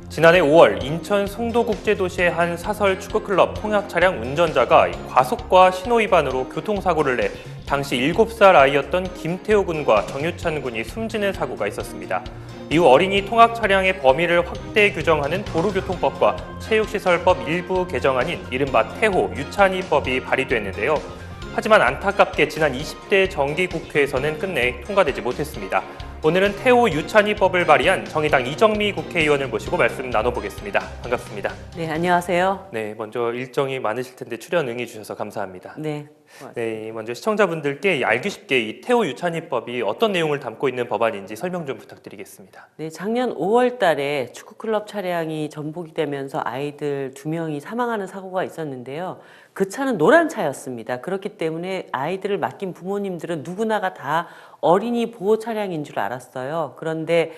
지난해 5월 인천 송도국제도시의 한 사설 축구클럽 통학 차량 운전자가 과속과 신호위반으로 교통사고를 내 당시 7살 아이였던 김태호 군과 정유찬 군이 숨지는 사고가 있었습니다. 이후 어린이 통학 차량의 범위를 확대 규정하는 도로교통법과 체육시설법 일부 개정안인 이른바 태호 유찬이법이 발의됐는데요. 하지만 안타깝게 지난 20대 정기국회에서는 끝내 통과되지 못했습니다. 오늘은 태호 유찬이법을 발의한 정의당 이정미 국회의원을 모시고 말씀 나눠보겠습니다. 반갑습니다. 네, 안녕하세요. 네, 먼저 일정이 많으실 텐데 출연 응해주셔서 감사합니다. 네, 네, 먼저 시청자분들께 알기 쉽게 이 태호 유찬이법이 어떤 내용을 담고 있는 법안인지 설명 좀 부탁드리겠습니다. 네, 작년 5월 달에 축구클럽 차량이 전복이 되면서 아이들 2명이 사망하는 사고가 있었는데요. 그 차는 노란 차였습니다. 그렇기 때문에 아이들을 맡긴 부모님들은 누구나가 다 어린이 보호 차량인 줄 알았어요. 그런데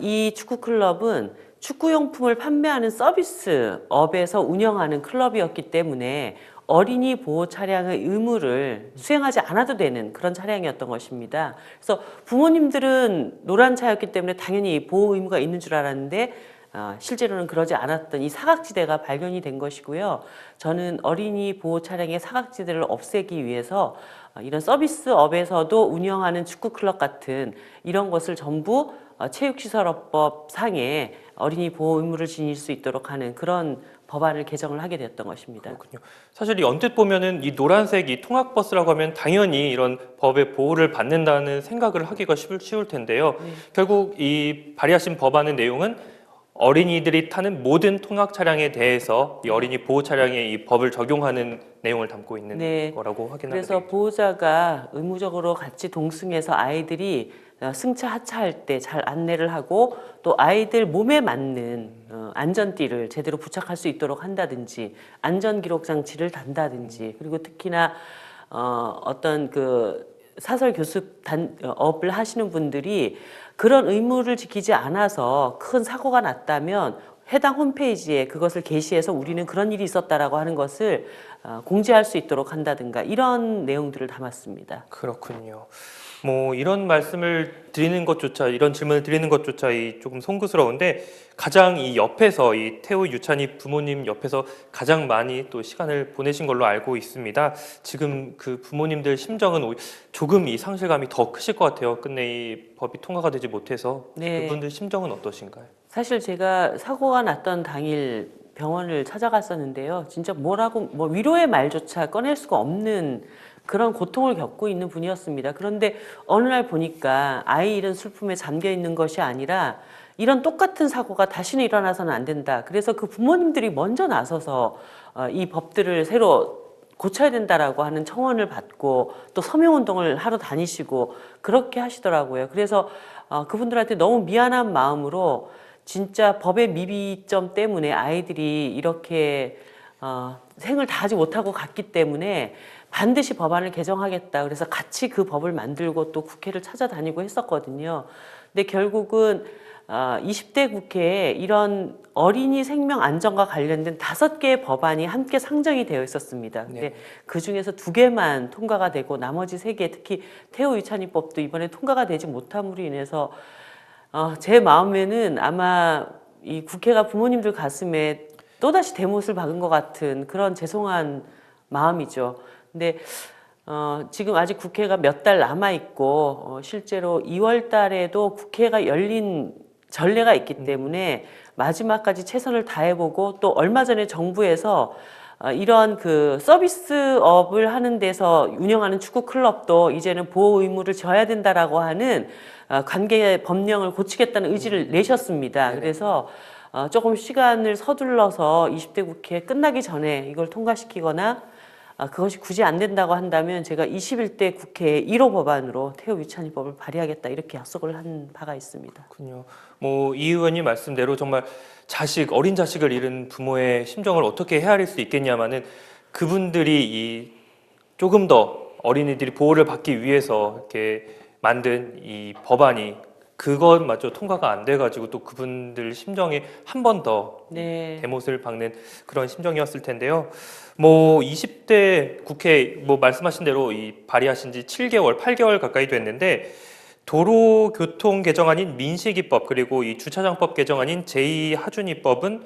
이 축구클럽은 축구용품을 판매하는 서비스업에서 운영하는 클럽이었기 때문에 어린이 보호 차량의 의무를 수행하지 않아도 되는 그런 차량이었던 것입니다. 그래서 부모님들은 노란 차였기 때문에 당연히 보호 의무가 있는 줄 알았는데 실제로는 그러지 않았던 이 사각지대가 발견이 된 것이고요. 저는 어린이 보호 차량의 사각지대를 없애기 위해서 이런 서비스업에서도 운영하는 축구클럽 같은 이런 것을 전부 체육시설법 상에 어린이 보호 의무를 지닐 수 있도록 하는 그런 법안을 개정을 하게 됐던 것입니다. 그렇군요. 사실 이 언뜻 보면은 이 노란색 이 통학버스라고 하면 당연히 이런 법의 보호를 받는다는 생각을 하기가 쉬울 텐데요. 네. 결국 이 발의하신 법안의 내용은 어린이들이 타는 모든 통학 차량에 대해서 이 어린이 보호 차량에 이 법을 적용하는 내용을 담고 있는 네. 거라고 확인하게 그래서 되겠죠. 보호자가 의무적으로 같이 동승해서 아이들이 승차 하차할 때 잘 안내를 하고 또 아이들 몸에 맞는 안전띠를 제대로 부착할 수 있도록 한다든지 안전기록 장치를 단다든지 그리고 특히나 어떤 그 사설 교습 업을 하시는 분들이 그런 의무를 지키지 않아서 큰 사고가 났다면 해당 홈페이지에 그것을 게시해서 우리는 그런 일이 있었다라고 하는 것을 공지할 수 있도록 한다든가 이런 내용들을 담았습니다. 그렇군요. 뭐 이런 말씀을 드리는 것조차 이런 질문을 드리는 것조차 조금 송구스러운데 가장 이 옆에서 이 태호 유찬이 부모님 옆에서 가장 많이 또 시간을 보내신 걸로 알고 있습니다. 지금 그 부모님들 심정은 조금 이 상실감이 더 크실 것 같아요. 끝내 이 법이 통과가 되지 못해서 네. 그분들 심정은 어떠신가요? 사실 제가 사고가 났던 당일 병원을 찾아갔었는데요. 진짜 뭐 위로의 말조차 꺼낼 수가 없는 그런 고통을 겪고 있는 분이었습니다. 그런데 어느 날 보니까 아이 잃은 슬픔에 잠겨 있는 것이 아니라 이런 똑같은 사고가 다시는 일어나서는 안 된다. 그래서 그 부모님들이 먼저 나서서 이 법들을 새로 고쳐야 된다라고 하는 청원을 받고 또 서명운동을 하러 다니시고 그렇게 하시더라고요. 그래서 그분들한테 너무 미안한 마음으로 진짜 법의 미비점 때문에 아이들이 이렇게 생을 다하지 못하고 갔기 때문에 반드시 법안을 개정하겠다. 그래서 같이 그 법을 만들고 또 국회를 찾아다니고 했었거든요. 근데 결국은 20대 국회에 이런 어린이 생명 안전과 관련된 5개의 법안이 함께 상정이 되어 있었습니다. 근데 네. 그 중에서 2개만 통과가 되고 나머지 3개, 특히 태호 유찬이법도 이번에 통과가 되지 못함으로 인해서 제 마음에는 아마 이 국회가 부모님들 가슴에 또다시 대못을 박은 것 같은 그런 죄송한 마음이죠. 근데 지금 아직 국회가 몇 달 남아 있고 실제로 2월 달에도 국회가 열린 전례가 있기 때문에 마지막까지 최선을 다해보고 또 얼마 전에 정부에서 이런 그 서비스업을 하는 데서 운영하는 축구 클럽도 이제는 보호 의무를 져야 된다라고 하는 관계 법령을 고치겠다는 의지를 내셨습니다. 그래서 조금 시간을 서둘러서 20대 국회 끝나기 전에 이걸 통과시키거나 그것이 굳이 안 된다고 한다면 제가 21대 국회 1호 법안으로 태호 유찬이법을 발의하겠다 이렇게 약속을 한 바가 있습니다. 그렇군요. 뭐 이 의원님 말씀대로 정말 어린 자식을 잃은 부모의 심정을 어떻게 헤아릴 수 있겠냐마는 그분들이 조금 더 어린이들이 보호를 받기 위해서 이렇게 만든 이 법안이 그것마저 통과가 안 돼가지고 또 그분들 심정에 한 번 더 네. 대못을 박는 그런 심정이었을 텐데요. 뭐 20대 국회 뭐 말씀하신 대로 이 발의하신 지 7개월, 8개월 가까이 됐는데 도로교통 개정안인 민식이법 그리고 이 주차장법 개정안인 제2하준위법은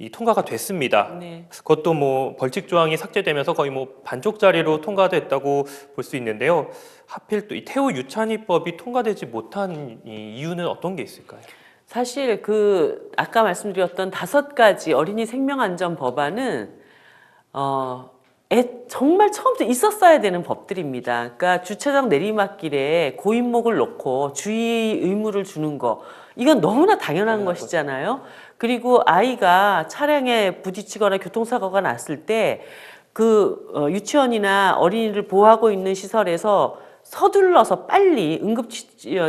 이 통과가 됐습니다. 네. 그것도 뭐 벌칙 조항이 삭제되면서 거의 뭐 반쪽짜리로 통과됐다고 볼 수 있는데요. 하필 또 이 태우 유찬이법이 통과되지 못한 이 이유는 어떤 게 있을까요? 사실 그 아까 말씀드렸던 5가지 어린이 생명안전 법안은 정말 처음부터 있었어야 되는 법들입니다. 그러니까 주차장 내리막길에 고인목을 놓고 주의 의무를 주는 거 이건 너무나 당연한 것이잖아요. 그리고 아이가 차량에 부딪히거나 교통사고가 났을 때 유치원이나 어린이를 보호하고 있는 시설에서 서둘러서 빨리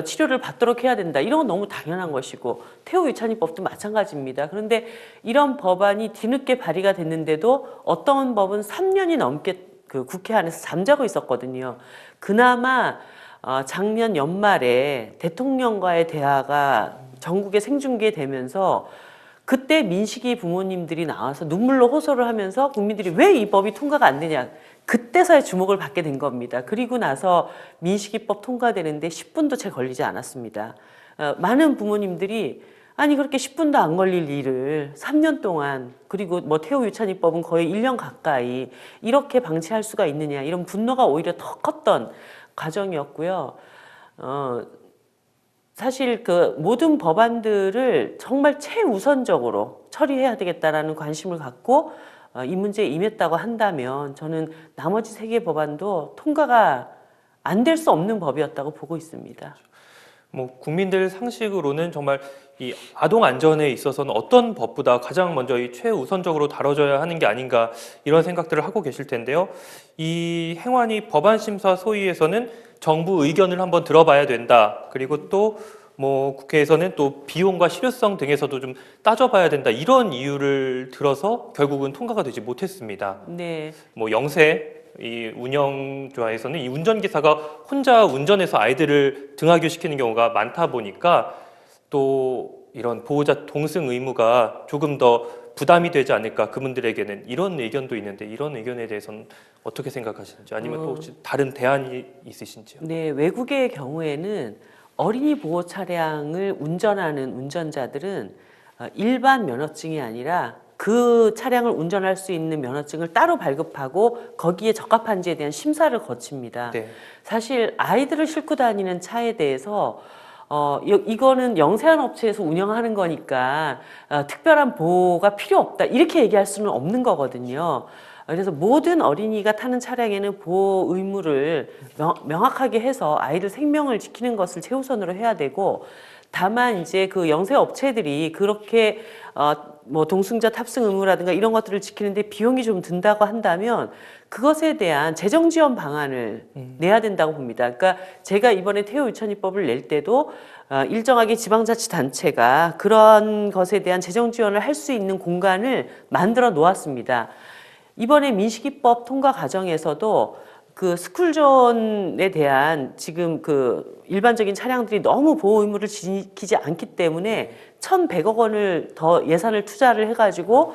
치료를 받도록 해야 된다. 이런 건 너무 당연한 것이고 태우 유찬이법도 마찬가지입니다. 그런데 이런 법안이 뒤늦게 발의가 됐는데도 어떤 법은 3년이 넘게 그 국회 안에서 잠자고 있었거든요. 그나마 작년 연말에 대통령과의 대화가 전국에 생중계되면서 그때 민식이 부모님들이 나와서 눈물로 호소를 하면서 국민들이 왜 이 법이 통과가 안 되냐. 그때서야 주목을 받게 된 겁니다. 그리고 나서 민식이법 통과되는데 10분도 채 걸리지 않았습니다. 많은 부모님들이 아니 그렇게 10분도 안 걸릴 일을 3년 동안 그리고 뭐 태우 유찬이법은 거의 1년 가까이 이렇게 방치할 수가 있느냐 이런 분노가 오히려 더 컸던 과정이었고요. 사실 그 모든 법안들을 정말 최우선적으로 처리해야 되겠다라는 관심을 갖고 이 문제에 임했다고 한다면 저는 나머지 3개 법안도 통과가 안 될 수 없는 법이었다고 보고 있습니다. 뭐 국민들 상식으로는 정말 이 아동 안전에 있어서는 어떤 법보다 가장 먼저 이 최우선적으로 다뤄져야 하는 게 아닌가 이런 생각들을 하고 계실 텐데요. 이 행안위 법안심사 소위에서는 정부 의견을 한번 들어봐야 된다. 그리고 또 뭐 국회에서는 또 비용과 실효성 등에서도 좀 따져봐야 된다. 이런 이유를 들어서 결국은 통과가 되지 못했습니다. 네. 뭐 영세 이 운영조에서는 이 운전기사가 혼자 운전해서 아이들을 등하교시키는 경우가 많다 보니까 또 이런 보호자 동승 의무가 조금 더 부담이 되지 않을까 그분들에게는 이런 의견도 있는데 이런 의견에 대해서는 어떻게 생각하시는지 아니면 또 혹시 다른 대안이 있으신지요? 네, 외국의 경우에는 어린이 보호 차량을 운전하는 운전자들은 일반 면허증이 아니라 그 차량을 운전할 수 있는 면허증을 따로 발급하고 거기에 적합한지에 대한 심사를 거칩니다. 네. 사실 아이들을 싣고 다니는 차에 대해서 이거는 영세한 업체에서 운영하는 거니까 특별한 보호가 필요 없다 이렇게 얘기할 수는 없는 거거든요. 그래서 모든 어린이가 타는 차량에는 보호 의무를 명확하게 해서 아이들 생명을 지키는 것을 최우선으로 해야 되고 다만 이제 그 영세 업체들이 그렇게 뭐 동승자 탑승 의무라든가 이런 것들을 지키는데 비용이 좀 든다고 한다면 그것에 대한 재정 지원 방안을 내야 된다고 봅니다. 그러니까 제가 이번에 태우 유찬이법을 낼 때도 일정하게 지방자치단체가 그런 것에 대한 재정 지원을 할 수 있는 공간을 만들어 놓았습니다. 이번에 민식이법 통과 과정에서도 그 스쿨존에 대한 지금 그 일반적인 차량들이 너무 보호 의무를 지키지 않기 때문에 1,100억 원을 더 예산을 투자를 해가지고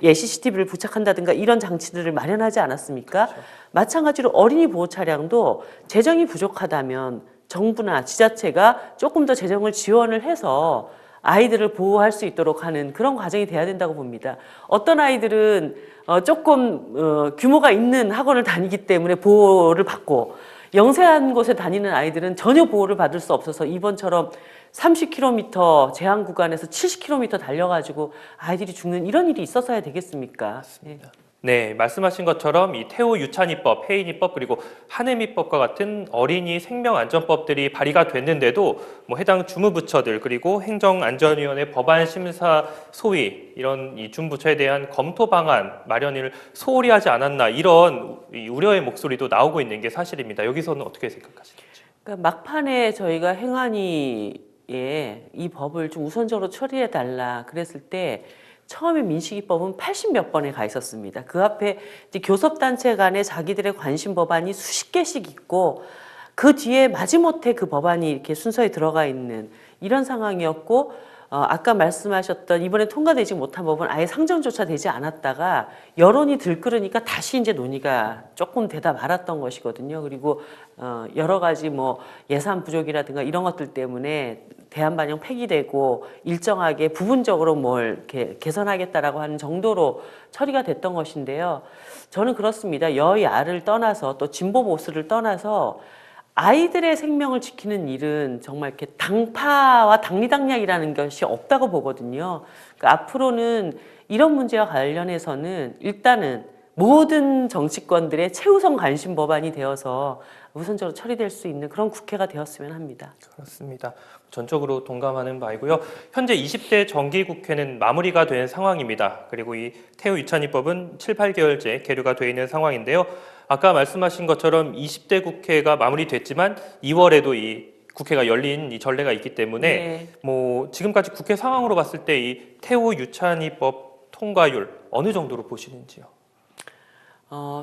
CCTV를 부착한다든가 이런 장치들을 마련하지 않았습니까? 그렇죠. 마찬가지로 어린이 보호 차량도 재정이 부족하다면 정부나 지자체가 조금 더 재정을 지원을 해서 아이들을 보호할 수 있도록 하는 그런 과정이 돼야 된다고 봅니다. 어떤 아이들은 조금 규모가 있는 학원을 다니기 때문에 보호를 받고 영세한 곳에 다니는 아이들은 전혀 보호를 받을 수 없어서 이번처럼 30km 제한 구간에서 70km 달려가지고 아이들이 죽는 이런 일이 있어서야 되겠습니까? 맞습니다. 네, 말씀하신 것처럼 이 태우 유찬이법, 혜인이법 그리고 한해미법과 같은 어린이 생명안전법들이 발의가 됐는데도 뭐 해당 주무부처들 그리고 행정안전위원회 법안심사 소위 이런 이 주무부처에 대한 검토 방안 마련을 소홀히 하지 않았나 이런 이 우려의 목소리도 나오고 있는 게 사실입니다. 여기서는 어떻게 생각하시는지? 그러니까 막판에 저희가 행안위에 이 법을 좀 우선적으로 처리해 달라 그랬을 때 처음에 민식이법은 80몇 번에 가 있었습니다. 그 앞에 이제 교섭단체 간에 자기들의 관심 법안이 수십 개씩 있고 그 뒤에 마지못해 그 법안이 이렇게 순서에 들어가 있는 이런 상황이었고, 아까 말씀하셨던 이번에 통과되지 못한 법은 아예 상정조차 되지 않았다가 여론이 들끓으니까 다시 이제 논의가 조금 되다 말았던 것이거든요. 그리고 여러 가지 뭐 예산 부족이라든가 이런 것들 때문에 대안반영 폐기되고 일정하게 부분적으로 뭘 이렇게 개선하겠다라고 하는 정도로 처리가 됐던 것인데요. 저는 그렇습니다. 여야를 떠나서 또 진보 보수를 떠나서 아이들의 생명을 지키는 일은 정말 이렇게 당파와 당리당략이라는 것이 없다고 보거든요. 그러니까 앞으로는 이런 문제와 관련해서는 일단은 모든 정치권들의 최우선 관심 법안이 되어서 우선적으로 처리될 수 있는 그런 국회가 되었으면 합니다. 그렇습니다. 전적으로 동감하는 바이고요. 현재 20대 정기국회는 마무리가 된 상황입니다. 그리고 이 태우 유찬이법은 7, 8개월째 계류가 되어 있는 상황인데요. 아까 말씀하신 것처럼 20대 국회가 마무리됐지만 2월에도 이 국회가 열린 이 전례가 있기 때문에 네. 뭐 지금까지 국회 상황으로 봤을 때 이 태우 유찬이법 통과율 어느 정도로 보시는지요?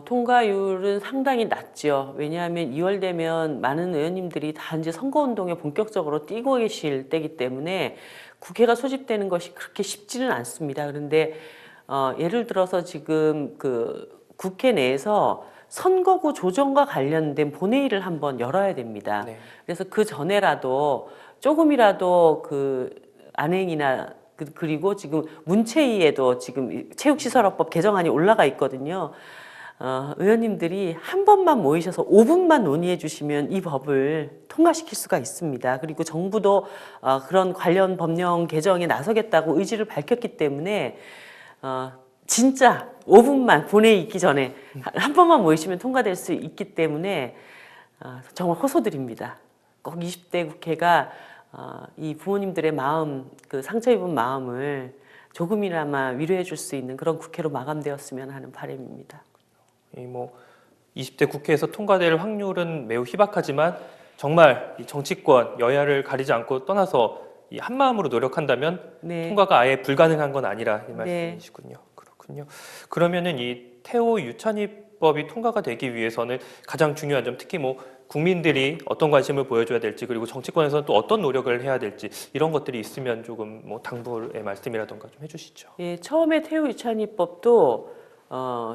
통과율은 상당히 낮죠. 왜냐하면 2월 되면 많은 의원님들이 다 이제 선거운동에 본격적으로 뛰고 계실 때이기 때문에 국회가 소집되는 것이 그렇게 쉽지는 않습니다. 그런데 예를 들어서 지금 그 국회 내에서 선거구 조정과 관련된 본회의를 한번 열어야 됩니다. 네. 그래서 그 전에라도 조금이라도 그 안행이나 그리고 지금 문체위에도 지금 체육시설화법 개정안이 올라가 있거든요. 의원님들이 한 번만 모이셔서 5분만 논의해 주시면 이 법을 통과시킬 수가 있습니다. 그리고 정부도 그런 관련 법령 개정에 나서겠다고 의지를 밝혔기 때문에 진짜 5분만 본회의 있기 전에 한 번만 모이시면 통과될 수 있기 때문에 정말 호소드립니다. 꼭 20대 국회가 이 부모님들의 마음, 그 상처 입은 마음을 조금이나마 위로해 줄 수 있는 그런 국회로 마감되었으면 하는 바람입니다. 이 뭐 20대 국회에서 통과될 확률은 매우 희박하지만 정말 이 정치권 여야를 가리지 않고 떠나서 이 한 마음으로 노력한다면 네. 통과가 아예 불가능한 건 아니라 이 네. 말씀이시군요. 그렇군요. 그러면은 이 태호 유찬이법이 통과가 되기 위해서는 가장 중요한 점, 특히 뭐 국민들이 어떤 관심을 보여줘야 될지, 그리고 정치권에서는 또 어떤 노력을 해야 될지 이런 것들이 있으면 조금 뭐 당부의 말씀이라던가 좀 해주시죠. 예, 처음에 태우 유찬이법도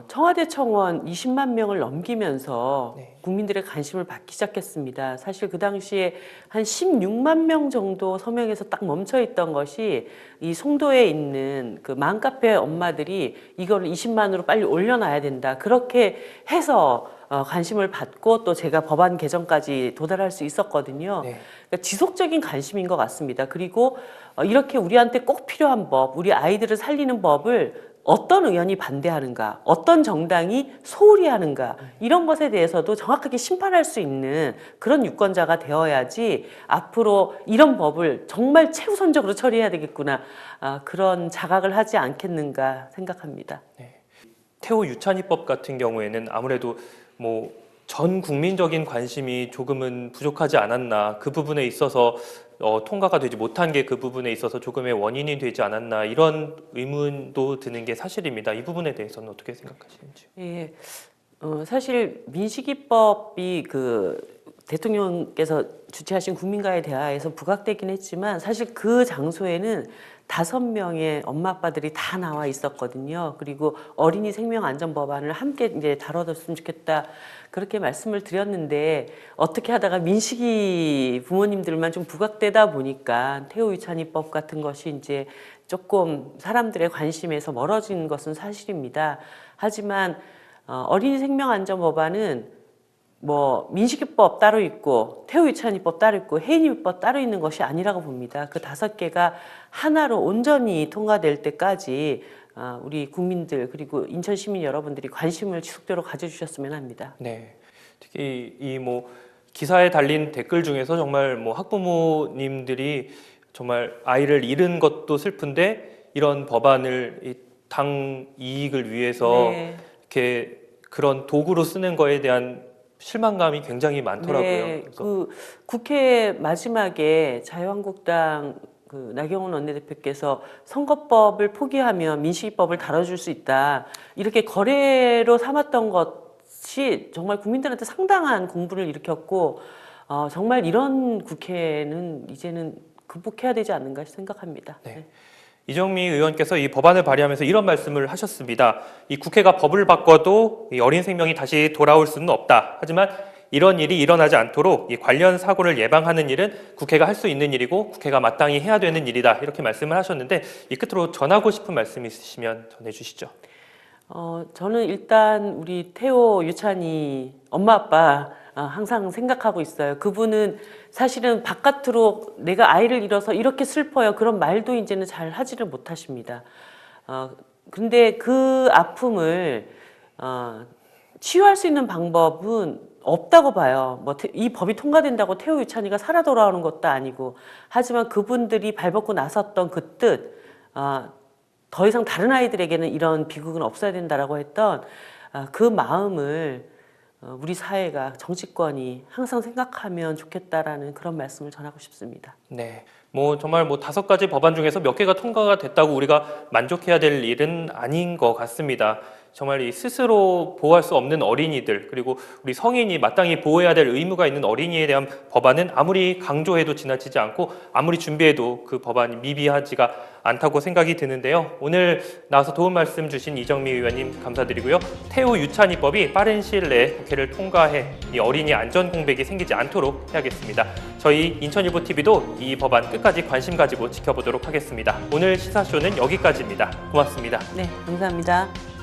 청와대 청원 20만 명을 넘기면서 네. 국민들의 관심을 받기 시작했습니다. 사실 그 당시에 한 16만 명 정도 서명에서 딱 멈춰 있던 것이 이 송도에 있는 그 맘카페 엄마들이 이걸 20만으로 빨리 올려놔야 된다. 그렇게 해서 관심을 받고 또 제가 법안 개정까지 도달할 수 있었거든요. 네. 그러니까 지속적인 관심인 것 같습니다. 그리고 이렇게 우리한테 꼭 필요한 법, 우리 아이들을 살리는 법을 어떤 의원이 반대하는가, 어떤 정당이 소홀히 하는가, 이런 것에 대해서도 정확하게 심판할 수 있는 그런 유권자가 되어야지 앞으로 이런 법을 정말 최우선적으로 처리해야 되겠구나, 그런 자각을 하지 않겠는가 생각합니다. 네. 태호 유찬이법 같은 경우에는 아무래도 뭐 전 국민적인 관심이 조금은 부족하지 않았나, 그 부분에 있어서 통과가 되지 못한 게 그 부분에 있어서 조금의 원인이 되지 않았나, 이런 의문도 드는 게 사실입니다. 이 부분에 대해서는 어떻게 생각하시는지요? 예, 사실 민식이법이 그 대통령께서 주최하신 국민과의 대화에서 부각되긴 했지만 사실 그 장소에는 5명의 엄마 아빠들이 다 나와 있었거든요. 그리고 어린이 생명 안전 법안을 함께 이제 다뤄뒀으면 좋겠다, 그렇게 말씀을 드렸는데 어떻게 하다가 민식이 부모님들만 좀 부각되다 보니까 태호 유찬이법 같은 것이 이제 조금 사람들의 관심에서 멀어진 것은 사실입니다. 하지만 어린이 생명 안전 법안은 뭐 민식이법 따로 있고 태호 유찬이법 따로 있고 해인이법 따로 있는 것이 아니라고 봅니다. 그 5개가 하나로 온전히 통과될 때까지 우리 국민들 그리고 인천 시민 여러분들이 관심을 지속적으로 가져주셨으면 합니다. 네. 특히 이 뭐 기사에 달린 댓글 중에서 정말 뭐 학부모님들이 정말 아이를 잃은 것도 슬픈데 이런 법안을 이 당 이익을 위해서 네. 이렇게 그런 도구로 쓰는 거에 대한 실망감이 굉장히 많더라고요. 네, 그래서 그 국회 마지막에 자유한국당 그 나경원 원내대표께서 선거법을 포기하면 민식이법을 다뤄줄 수 있다, 이렇게 거래로 삼았던 것이 정말 국민들한테 상당한 공분을 일으켰고 정말 이런 국회는 이제는 극복해야 되지 않는가 생각합니다. 네. 이정미 의원께서 이 법안을 발의하면서 이런 말씀을 하셨습니다. 이 국회가 법을 바꿔도 이 어린 생명이 다시 돌아올 수는 없다. 하지만 이런 일이 일어나지 않도록 이 관련 사고를 예방하는 일은 국회가 할 수 있는 일이고 국회가 마땅히 해야 되는 일이다. 이렇게 말씀을 하셨는데 이 끝으로 전하고 싶은 말씀 있으시면 전해주시죠. 저는 일단 우리 태호 유찬이 엄마 아빠 항상 생각하고 있어요. 그분은 사실은 바깥으로 내가 아이를 잃어서 이렇게 슬퍼요. 그런 말도 이제는 잘 하지를 못하십니다. 근데 그 아픔을 치유할 수 있는 방법은 없다고 봐요. 이 법이 통과된다고 태호 유찬이가 살아 돌아오는 것도 아니고, 하지만 그분들이 발벗고 나섰던 그 뜻, 더 이상 다른 아이들에게는 이런 비극은 없어야 된다라고 했던 그 마음을 우리 사회가, 정치권이 항상 생각하면 좋겠다라는 그런 말씀을 전하고 싶습니다. 네. 정말 5가지 법안 중에서 몇 개가 통과가 됐다고 우리가 만족해야 될 일은 아닌 것 같습니다. 정말 이 스스로 보호할 수 없는 어린이들, 그리고 우리 성인이 마땅히 보호해야 될 의무가 있는 어린이에 대한 법안은 아무리 강조해도 지나치지 않고 아무리 준비해도 그 법안이 미비하지가 않다고 생각이 드는데요. 오늘 나와서 도움 말씀 주신 이정미 의원님 감사드리고요. 태호 유찬이법이 빠른 시일 내에 국회를 통과해 이 어린이 안전 공백이 생기지 않도록 해야겠습니다. 저희 인천일보TV도 이 법안 끝까지 관심 가지고 지켜보도록 하겠습니다. 오늘 시사쇼는 여기까지입니다. 고맙습니다. 네, 감사합니다.